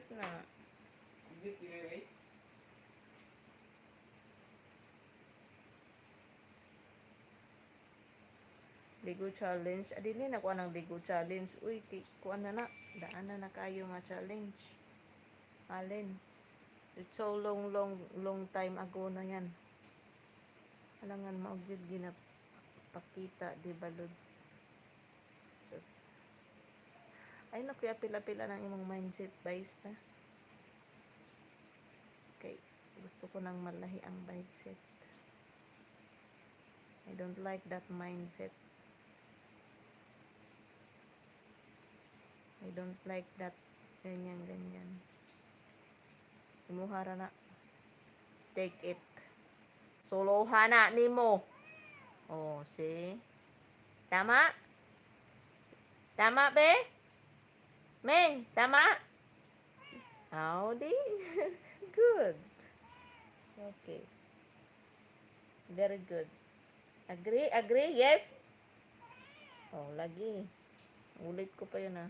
Serious na. Ligo challenge. Adili na ko ng ligo challenge. Uy, kuan na na. Daan na kayo nga challenge. Alin. It's so long time ago na yan. Alangan maugyod ginapakita, di ba, Lods? Sus. Ay, nakuya pila-pila ng imong mindset, guys, ha? Okay. Gusto ko nang malahi ang mindset. I don't like that mindset. I don't like that ganyan. Imuhara na. Take it. Solohan na nimo. Oh, see? Tama? Tama, be? Meng, tama? Howdy. Good. Okay. Very good. Agree? Yes? Oh, lagi. Ulit ko pa yun, ha.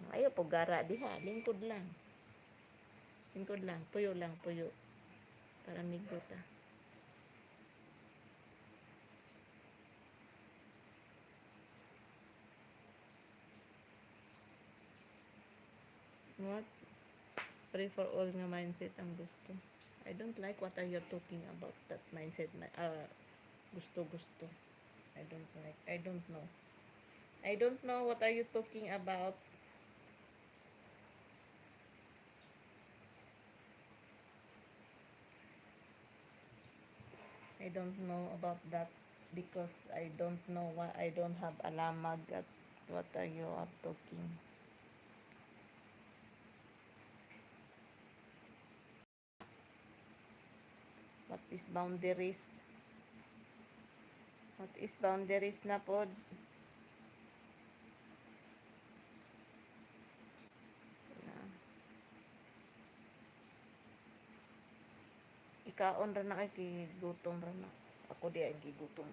Ayaw po gara diha. Lingkod lang. Puyo lang. Para migot, ha. What? Pray for all nga mindset ang gusto. I don't like what are you talking about that mindset. Gusto. I don't like. I don't know. I don't know what are you talking about. I don't know about that because I don't know why I don't have alamag at what are you talking. What is boundaries? What is boundaries na pod? Ikaon ra na kay gutom ra na. Ako di ay gigutom.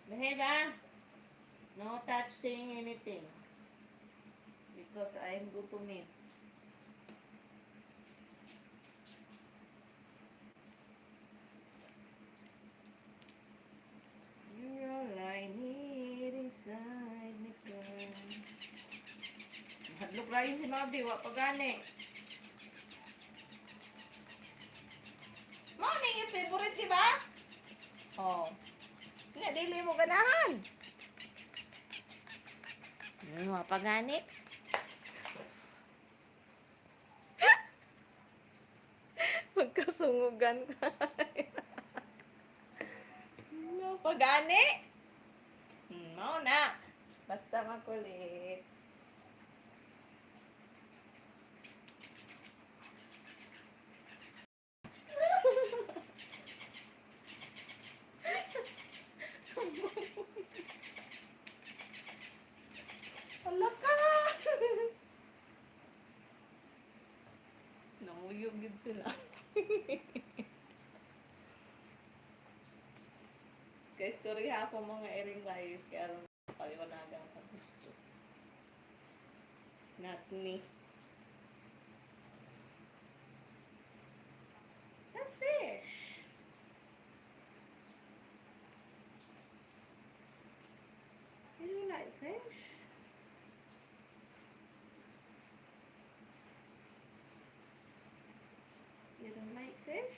Beheba, no touching anything because I'm gutomit. You're all I need inside me, girl. Hadlok lang si Mabi, wa pa gani. Morning yung favorite, di ba? Oh. Nga, dili mo ganahan. Wa pa gani. Magkasungugan ka. Wa pa gani. Mao na. Basta makulit. Hala ka! Namuyog yun sila. Kaya story ha ako mga ering guys, kaya aron paliwanagan sa gusto. Not me. That's fish. You don't like fish? You don't like fish?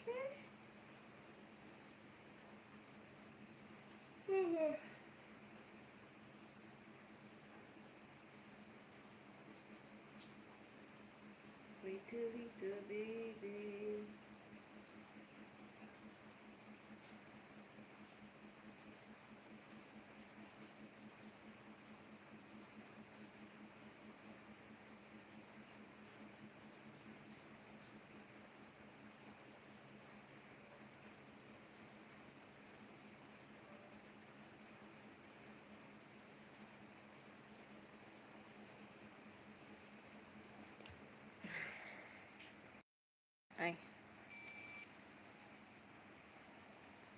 Pretty